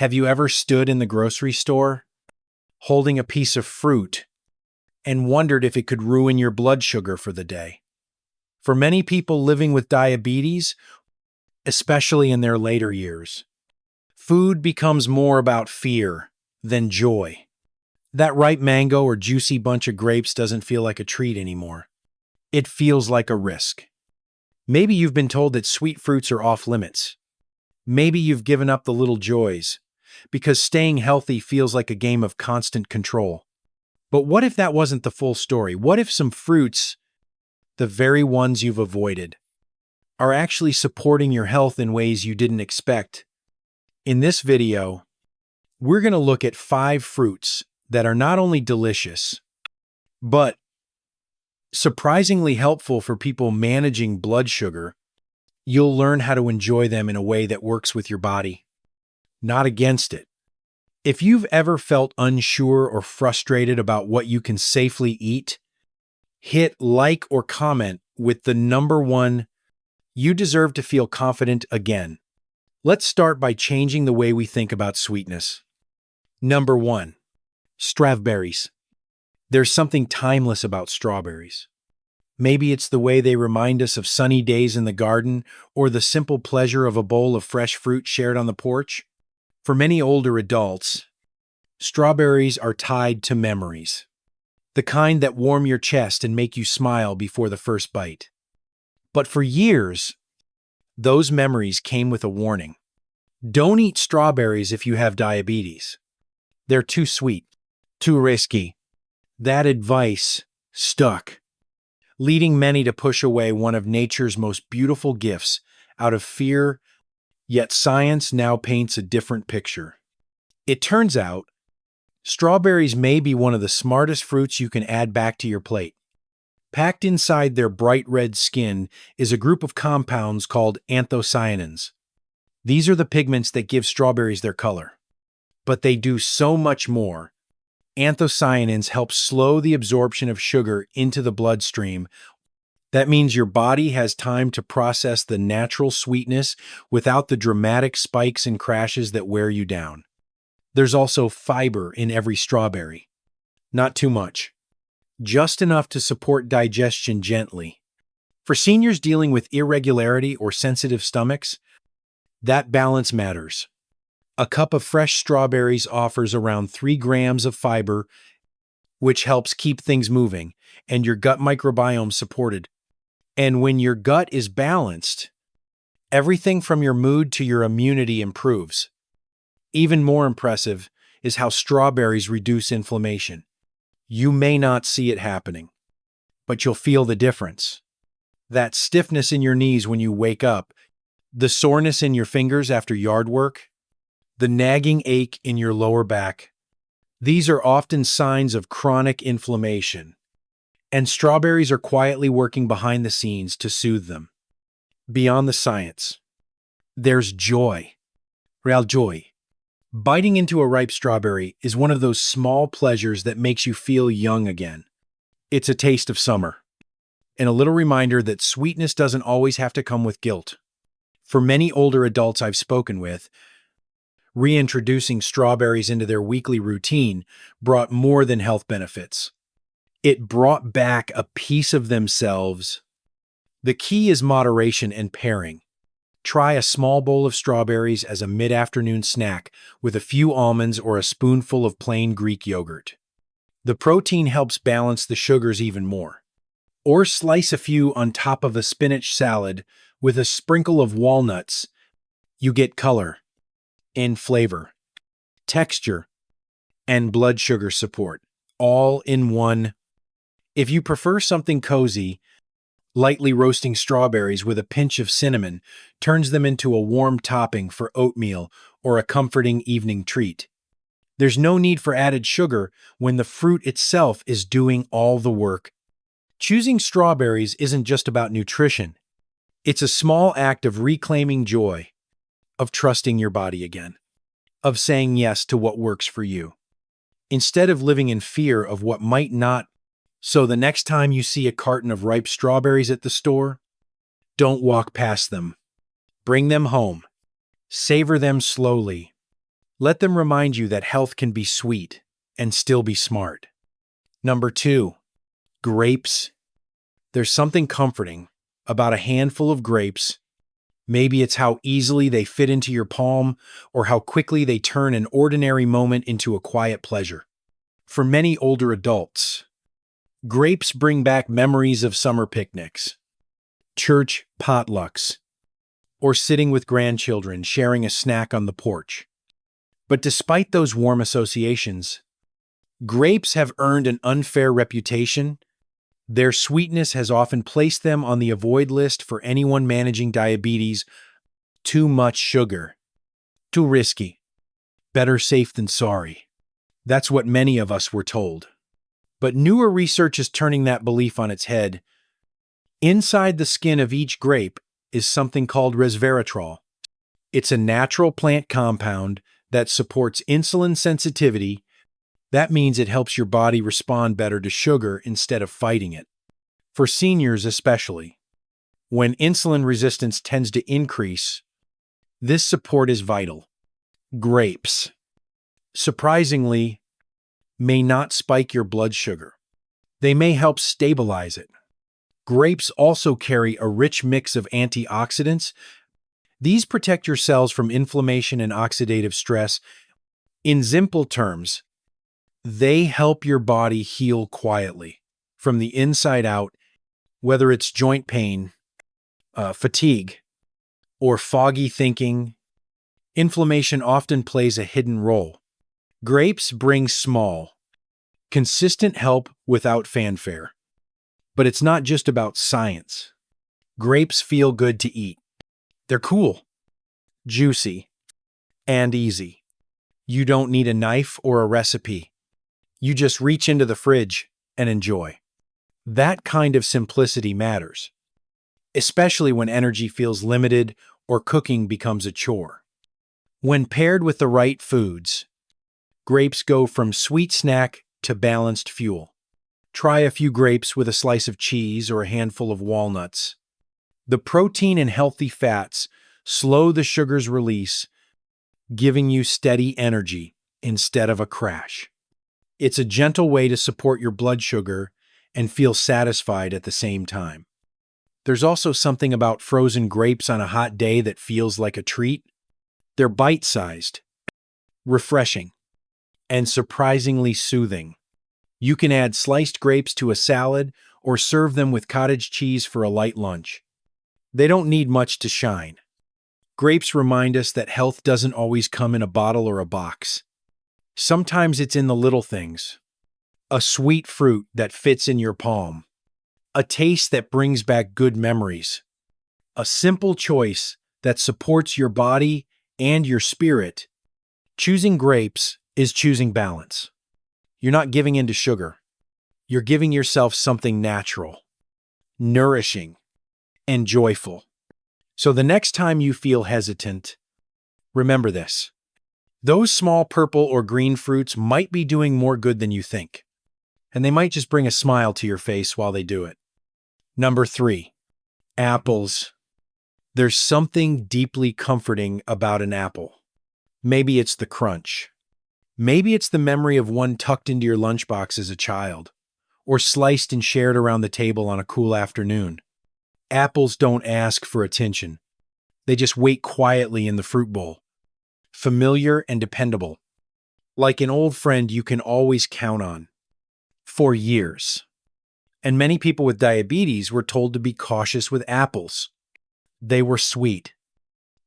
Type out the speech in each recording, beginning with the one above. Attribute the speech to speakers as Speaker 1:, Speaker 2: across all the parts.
Speaker 1: Have you ever stood in the grocery store, holding a piece of fruit, and wondered if it could ruin your blood sugar for the day? For many people living with diabetes, especially in their later years, food becomes more about fear than joy. That ripe mango or juicy bunch of grapes doesn't feel like a treat anymore. It feels like a risk. Maybe you've been told that sweet fruits are off limits. Maybe you've given up the little joys because staying healthy feels like a game of constant control. But what if that wasn't the full story? What if some fruits, the very ones you've avoided, are actually supporting your health in ways you didn't expect? In this video, we're going to look at 5 fruits that are not only delicious, but surprisingly helpful for people managing blood sugar. You'll learn how to enjoy them in a way that works with your body, not against it. If you've ever felt unsure or frustrated about what you can safely eat, hit like or comment with the number 1. You deserve to feel confident again. Let's start by changing the way we think about sweetness. Number 1. Strawberries. There's something timeless about strawberries. Maybe it's the way they remind us of sunny days in the garden or the simple pleasure of a bowl of fresh fruit shared on the porch. For many older adults, strawberries are tied to memories, the kind that warm your chest and make you smile before the first bite. But for years, those memories came with a warning. Don't eat strawberries if you have diabetes. They're too sweet, too risky. That advice stuck, leading many to push away one of nature's most beautiful gifts out of fear. Yet science now paints a different picture. It turns out, strawberries may be one of the smartest fruits you can add back to your plate. Packed inside their bright red skin is a group of compounds called anthocyanins. These are the pigments that give strawberries their color. But they do so much more. Anthocyanins help slow the absorption of sugar into the bloodstream. That means your body has time to process the natural sweetness without the dramatic spikes and crashes that wear you down. There's also fiber in every strawberry. Not too much. Just enough to support digestion gently. For seniors dealing with irregularity or sensitive stomachs, that balance matters. A cup of fresh strawberries offers around 3 grams of fiber, which helps keep things moving and your gut microbiome supported. And when your gut is balanced, everything from your mood to your immunity improves. Even more impressive is how strawberries reduce inflammation. You may not see it happening, but you'll feel the difference. That stiffness in your knees when you wake up, the soreness in your fingers after yard work, the nagging ache in your lower back. These are often signs of chronic inflammation, and strawberries are quietly working behind the scenes to soothe them. Beyond the science, there's joy. Real joy. Biting into a ripe strawberry is one of those small pleasures that makes you feel young again. It's a taste of summer, and a little reminder that sweetness doesn't always have to come with guilt. For many older adults I've spoken with, reintroducing strawberries into their weekly routine brought more than health benefits. It brought back a piece of themselves. The key is moderation and pairing. Try a small bowl of strawberries as a mid-afternoon snack with a few almonds or a spoonful of plain Greek yogurt. The protein helps balance the sugars even more. Or slice a few on top of a spinach salad with a sprinkle of walnuts. You get color and flavor, texture, and blood sugar support, all in one. If you prefer something cozy, lightly roasting strawberries with a pinch of cinnamon turns them into a warm topping for oatmeal or a comforting evening treat. There's no need for added sugar when the fruit itself is doing all the work. Choosing strawberries isn't just about nutrition. It's a small act of reclaiming joy, of trusting your body again, of saying yes to what works for you, instead of living in fear of what might not. So the next time you see a carton of ripe strawberries at the store, don't walk past them. Bring them home. Savor them slowly. Let them remind you that health can be sweet and still be smart. Number 2, grapes. There's something comforting about a handful of grapes. Maybe it's how easily they fit into your palm or how quickly they turn an ordinary moment into a quiet pleasure. For many older adults, grapes bring back memories of summer picnics, church potlucks, or sitting with grandchildren sharing a snack on the porch. But despite those warm associations, grapes have earned an unfair reputation. Their sweetness has often placed them on the avoid list for anyone managing diabetes. Too much sugar. Too risky. Better safe than sorry. That's what many of us were told. But newer research is turning that belief on its head. Inside the skin of each grape is something called resveratrol. It's a natural plant compound that supports insulin sensitivity. That means it helps your body respond better to sugar instead of fighting it. For seniors especially, when insulin resistance tends to increase, this support is vital. Grapes, surprisingly, may not spike your blood sugar. They may help stabilize it. Grapes also carry a rich mix of antioxidants. These protect your cells from inflammation and oxidative stress. In simple terms, they help your body heal quietly, from the inside out, whether it's joint pain, fatigue, or foggy thinking. Inflammation often plays a hidden role. Grapes bring small, consistent help without fanfare. But it's not just about science. Grapes feel good to eat. They're cool, juicy, and easy. You don't need a knife or a recipe. You just reach into the fridge and enjoy. That kind of simplicity matters, especially when energy feels limited or cooking becomes a chore. When paired with the right foods, grapes go from sweet snack to balanced fuel. Try a few grapes with a slice of cheese or a handful of walnuts. The protein and healthy fats slow the sugar's release, giving you steady energy instead of a crash. It's a gentle way to support your blood sugar and feel satisfied at the same time. There's also something about frozen grapes on a hot day that feels like a treat. They're bite-sized, refreshing, and surprisingly soothing. You can add sliced grapes to a salad or serve them with cottage cheese for a light lunch. They don't need much to shine. Grapes remind us that health doesn't always come in a bottle or a box. Sometimes it's in the little things. A sweet fruit that fits in your palm. A taste that brings back good memories. A simple choice that supports your body and your spirit. Choosing grapes is choosing balance. You're not giving in to sugar. You're giving yourself something natural, nourishing, and joyful. So the next time you feel hesitant, remember this. Those small purple or green fruits might be doing more good than you think, and they might just bring a smile to your face while they do it. Number 3, apples. There's something deeply comforting about an apple. Maybe it's the crunch. Maybe it's the memory of one tucked into your lunchbox as a child, or sliced and shared around the table on a cool afternoon. Apples don't ask for attention. They just wait quietly in the fruit bowl. Familiar and dependable. Like an old friend you can always count on. For years. And many people with diabetes were told to be cautious with apples. They were sweet.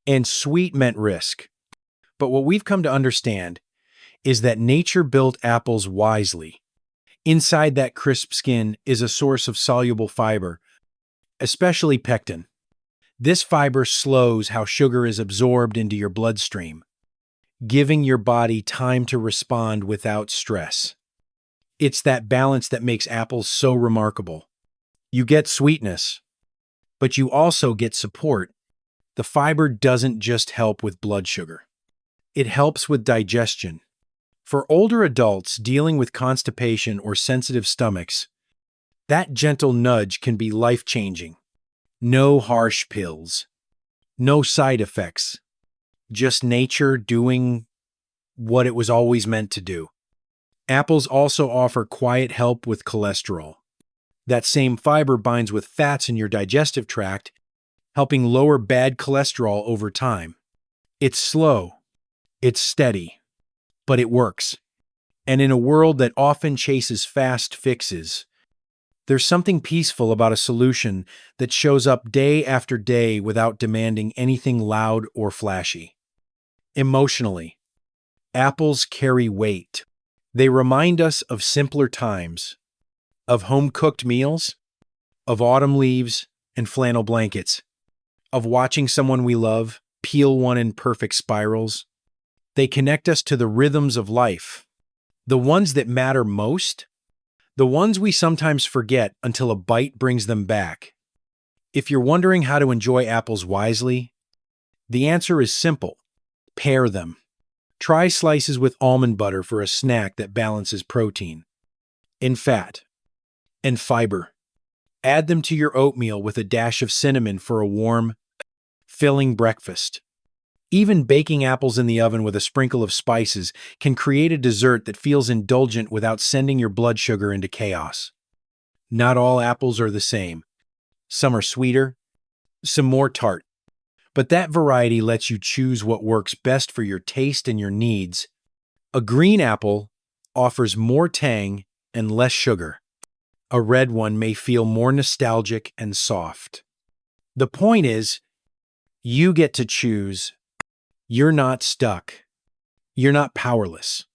Speaker 1: And sweet meant risk. But what we've come to understand is that nature built apples wisely. Inside that crisp skin is a source of soluble fiber, especially pectin. This fiber slows how sugar is absorbed into your bloodstream, giving your body time to respond without stress. It's that balance that makes apples so remarkable. You get sweetness, but you also get support. The fiber doesn't just help with blood sugar. It helps with digestion. For older adults dealing with constipation or sensitive stomachs, that gentle nudge can be life-changing. No harsh pills. No side effects. Just nature doing what it was always meant to do. Apples also offer quiet help with cholesterol. That same fiber binds with fats in your digestive tract, helping lower bad cholesterol over time. It's slow, it's steady, but it works. And in a world that often chases fast fixes, there's something peaceful about a solution that shows up day after day without demanding anything loud or flashy. Emotionally, apples carry weight. They remind us of simpler times, of home-cooked meals, of autumn leaves and flannel blankets, of watching someone we love peel one in perfect spirals. They connect us to the rhythms of life, the ones that matter most, the ones we sometimes forget until a bite brings them back. If you're wondering how to enjoy apples wisely, the answer is simple. Pair them. Try slices with almond butter for a snack that balances protein and fat and fiber. Add them to your oatmeal with a dash of cinnamon for a warm, filling breakfast. Even baking apples in the oven with a sprinkle of spices can create a dessert that feels indulgent without sending your blood sugar into chaos. Not all apples are the same. Some are sweeter, some more tart. But that variety lets you choose what works best for your taste and your needs. A green apple offers more tang and less sugar. A red one may feel more nostalgic and soft. The point is, you get to choose. You're not stuck. You're not powerless.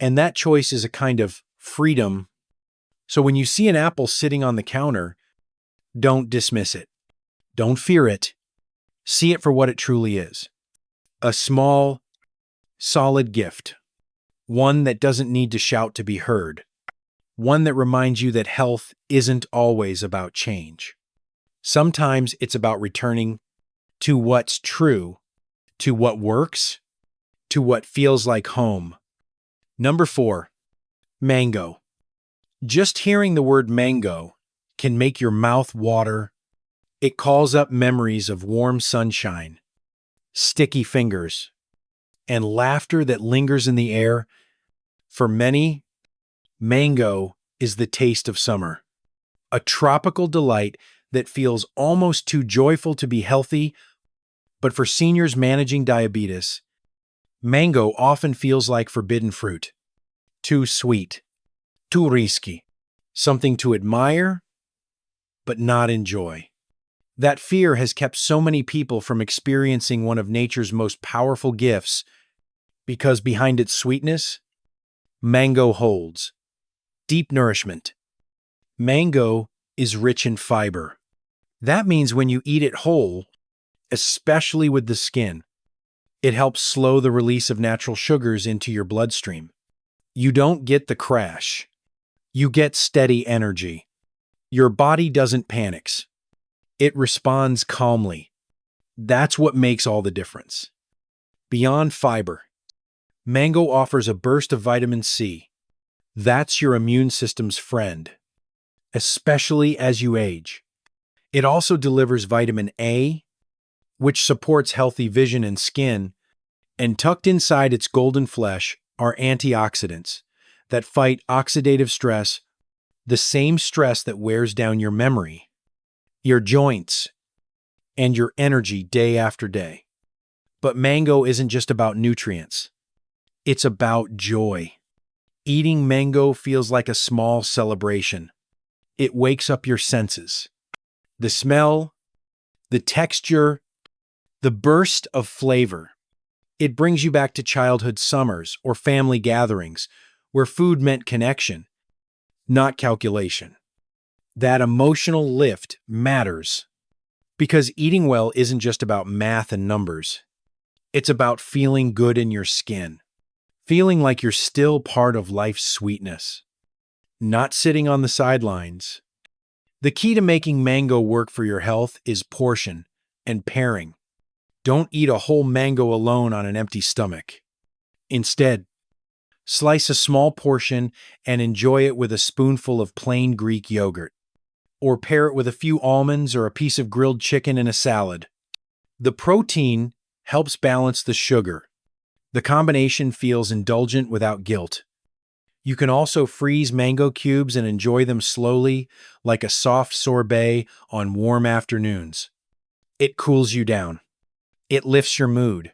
Speaker 1: And that choice is a kind of freedom. So when you see an apple sitting on the counter, don't dismiss it. Don't fear it. See it for what it truly is. A small, solid gift. One that doesn't need to shout to be heard. One that reminds you that health isn't always about change. Sometimes it's about returning to what's true, to what works, to what feels like home. Number 4, mango. Just hearing the word mango can make your mouth water. It calls up memories of warm sunshine, sticky fingers, and laughter that lingers in the air. For many, mango is the taste of summer, a tropical delight that feels almost too joyful to be healthy. But for seniors managing diabetes, mango often feels like forbidden fruit. Too sweet, too risky, something to admire, but not enjoy. That fear has kept so many people from experiencing one of nature's most powerful gifts, because behind its sweetness, mango holds deep nourishment. Mango is rich in fiber. That means when you eat it whole, especially with the skin, it helps slow the release of natural sugars into your bloodstream. You don't get the crash. You get steady energy. Your body doesn't panic. It responds calmly. That's what makes all the difference. Beyond fiber, mango offers a burst of vitamin C. That's your immune system's friend, especially as you age. It also delivers vitamin A, which supports healthy vision and skin, and tucked inside its golden flesh are antioxidants that fight oxidative stress, the same stress that wears down your memory, your joints, and your energy day after day. But mango isn't just about nutrients. It's about joy. Eating mango feels like a small celebration. It wakes up your senses. The smell, the texture, the burst of flavor. It brings you back to childhood summers or family gatherings where food meant connection, not calculation. That emotional lift matters because eating well isn't just about math and numbers. It's about feeling good in your skin, feeling like you're still part of life's sweetness, not sitting on the sidelines. The key to making mango work for your health is portion and pairing. Don't eat a whole mango alone on an empty stomach. Instead, slice a small portion and enjoy it with a spoonful of plain Greek yogurt, or pair it with a few almonds or a piece of grilled chicken in a salad. The protein helps balance the sugar. The combination feels indulgent without guilt. You can also freeze mango cubes and enjoy them slowly, like a soft sorbet on warm afternoons. It cools you down. It lifts your mood.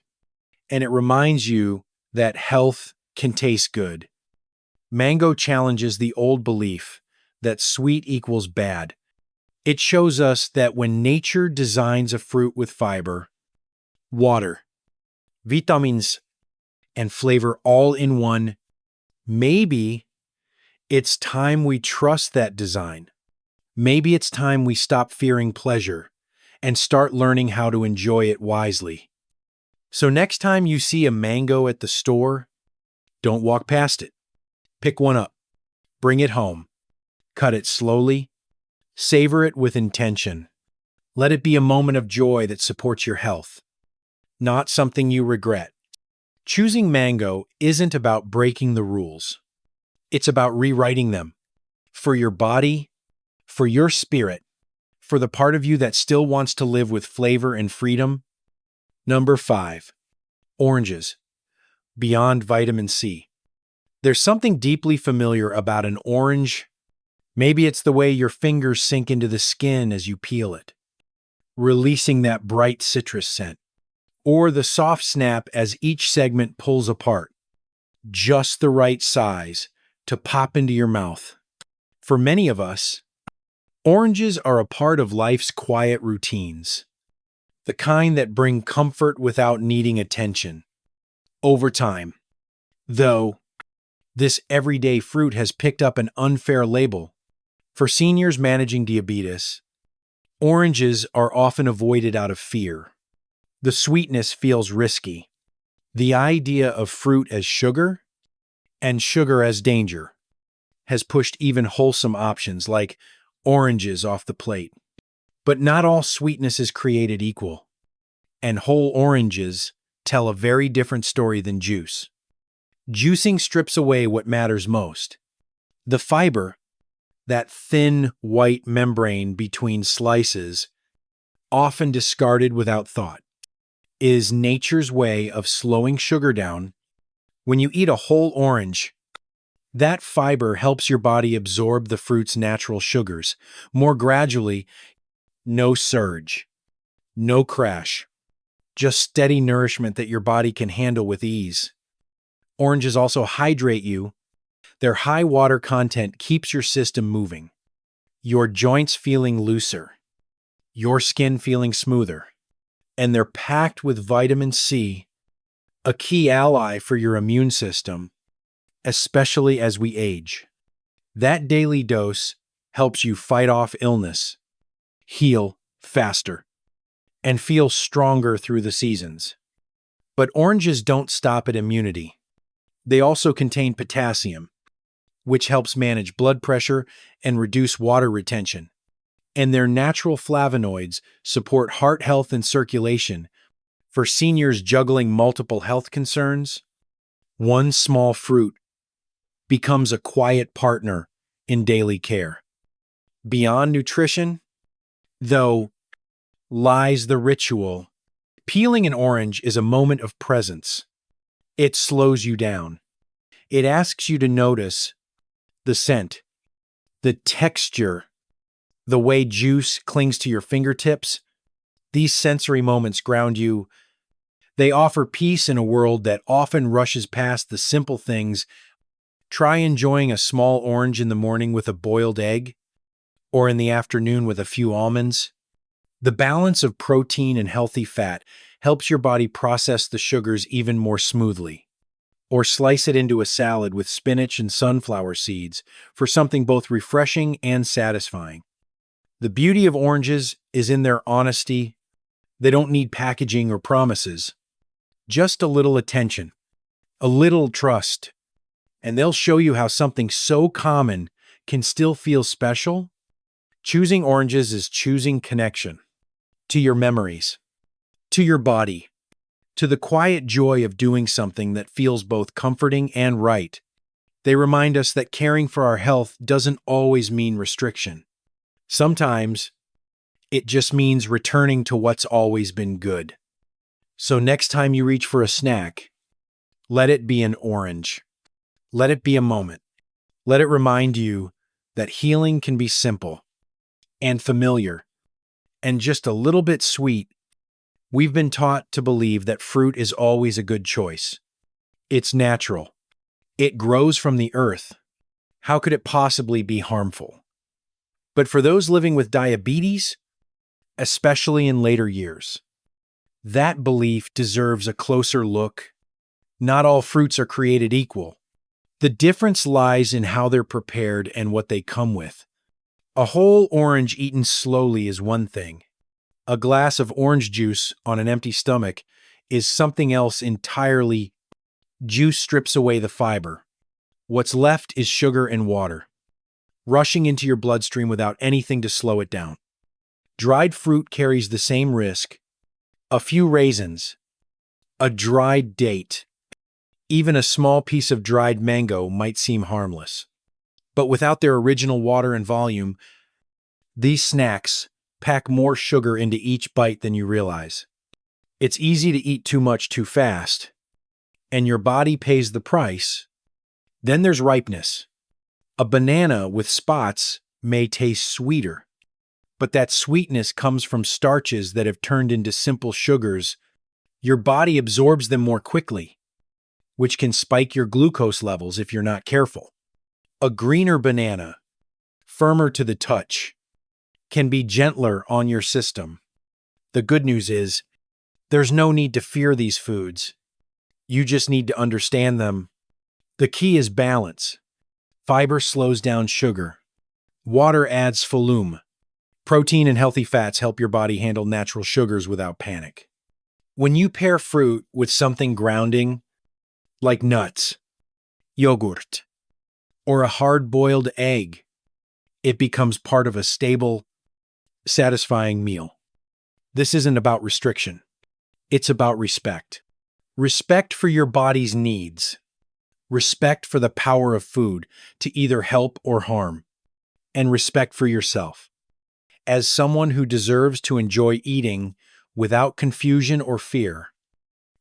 Speaker 1: And it reminds you that health can taste good. Mango challenges the old belief that sweet equals bad. It shows us that when nature designs a fruit with fiber, water, vitamins, and flavor all in one, maybe it's time we trust that design. Maybe it's time we stop fearing pleasure and start learning how to enjoy it wisely. So next time you see a mango at the store, don't walk past it. Pick one up, bring it home, cut it slowly, savor it with intention. Let it be a moment of joy that supports your health, not something you regret. Choosing mango isn't about breaking the rules. It's about rewriting them for your body, for your spirit, for the part of you that still wants to live with flavor and freedom. Number 5, oranges, beyond vitamin C. There's something deeply familiar about an orange. Maybe it's the way your fingers sink into the skin as you peel it, releasing that bright citrus scent, or the soft snap as each segment pulls apart, just the right size to pop into your mouth. For many of us, oranges are a part of life's quiet routines, the kind that bring comfort without needing attention. Over time, though, this everyday fruit has picked up an unfair label. For seniors managing diabetes, oranges are often avoided out of fear. The sweetness feels risky. The idea of fruit as sugar and sugar as danger has pushed even wholesome options like oranges off the plate. But not all sweetness is created equal, and whole oranges tell a very different story than juice. Juicing strips away what matters most: the fiber, that thin white membrane between slices, often discarded without thought, is nature's way of slowing sugar down. When you eat a whole orange, that fiber helps your body absorb the fruit's natural sugars more gradually. No surge, no crash, just steady nourishment that your body can handle with ease. Oranges also hydrate you. Their high water content keeps your system moving, your joints feeling looser, your skin feeling smoother, and they're packed with vitamin C, a key ally for your immune system, especially as we age. That daily dose helps you fight off illness, heal faster, and feel stronger through the seasons. But oranges don't stop at immunity. They also contain potassium, which helps manage blood pressure and reduce water retention. And their natural flavonoids support heart health and circulation. For seniors juggling multiple health concerns, one small fruit becomes a quiet partner in daily care. Beyond nutrition, though, lies the ritual. Peeling an orange is a moment of presence. It slows you down. It asks you to notice the scent, the texture, the way juice clings to your fingertips. These sensory moments ground you. They offer peace in a world that often rushes past the simple things. Try enjoying a small orange in the morning with a boiled egg, or in the afternoon with a few almonds. The balance of protein and healthy fat helps your body process the sugars even more smoothly. Or slice it into a salad with spinach and sunflower seeds for something both refreshing and satisfying. The beauty of oranges is in their honesty. They don't need packaging or promises. Just a little attention, a little trust, and they'll show you how something so common can still feel special. Choosing oranges is choosing connection to your memories, to your body, to the quiet joy of doing something that feels both comforting and right. They remind us that caring for our health doesn't always mean restriction. Sometimes it just means returning to what's always been good. So next time you reach for a snack, Let it be an orange. Let it be a moment. Let it remind you that healing can be simple and familiar and just a little bit sweet. We've been taught to believe that fruit is always a good choice. It's natural. It grows from the earth. How could it possibly be harmful? But for those living with diabetes, especially in later years, that belief deserves a closer look. Not all fruits are created equal. The difference lies in how they're prepared and what they come with. A whole orange eaten slowly is one thing. A glass of orange juice on an empty stomach is something else entirely. Juice strips away the fiber. What's left is sugar and water, rushing into your bloodstream without anything to slow it down. Dried fruit carries the same risk. A few raisins, a dried date, even a small piece of dried mango might seem harmless. But without their original water and volume, these snacks pack more sugar into each bite than you realize. It's easy to eat too much too fast, and your body pays the price. Then there's ripeness. A banana with spots may taste sweeter, but that sweetness comes from starches that have turned into simple sugars. Your body absorbs them more quickly, which can spike your glucose levels if you're not careful. A greener banana, firmer to the touch, can be gentler on your system. The good news is, there's no need to fear these foods. You just need to understand them. The key is balance. Fiber slows down sugar. Water adds volume. Protein and healthy fats help your body handle natural sugars without panic. When you pair fruit with something grounding, like nuts, yogurt, or a hard-boiled egg, it becomes part of a stable, satisfying meal. This isn't about restriction. It's about respect. Respect for your body's needs. Respect for the power of food to either help or harm. And respect for yourself. As someone who deserves to enjoy eating without confusion or fear,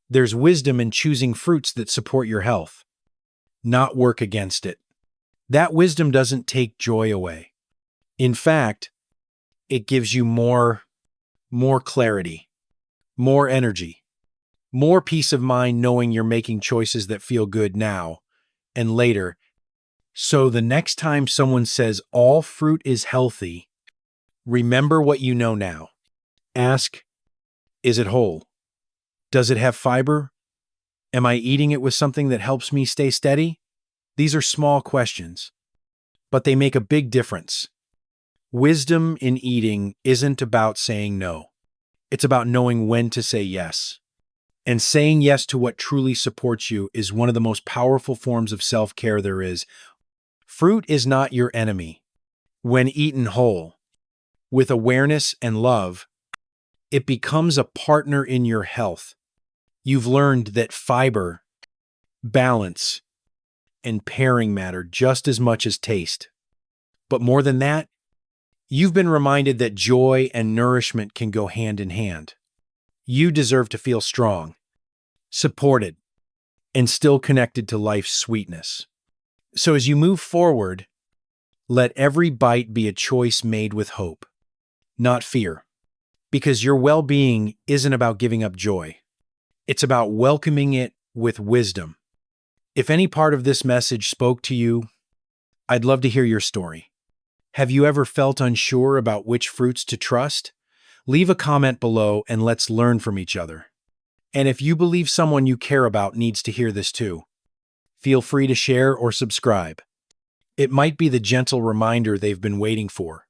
Speaker 1: there's wisdom in choosing fruits that support your health, not work against it. That wisdom doesn't take joy away. In fact, it gives you more clarity, more energy, more peace of mind knowing you're making choices that feel good now and later. So the next time someone says all fruit is healthy, remember what you know now. Ask, is it whole? Does it have fiber? Am I eating it with something that helps me stay steady? These are small questions, but they make a big difference. Wisdom in eating isn't about saying no. It's about knowing when to say yes. And saying yes to what truly supports you is one of the most powerful forms of self-care there is. Fruit is not your enemy. When eaten whole, with awareness and love, it becomes a partner in your health. You've learned that fiber, balance, and pairing matter just as much as taste. But more than that, you've been reminded that joy and nourishment can go hand in hand. You deserve to feel strong, supported, and still connected to life's sweetness. So as you move forward, let every bite be a choice made with hope, not fear. Because your well-being isn't about giving up joy. It's about welcoming it with wisdom. If any part of this message spoke to you, I'd love to hear your story. Have you ever felt unsure about which fruits to trust? Leave a comment below and let's learn from each other. And if you believe someone you care about needs to hear this too, feel free to share or subscribe. It might be the gentle reminder they've been waiting for.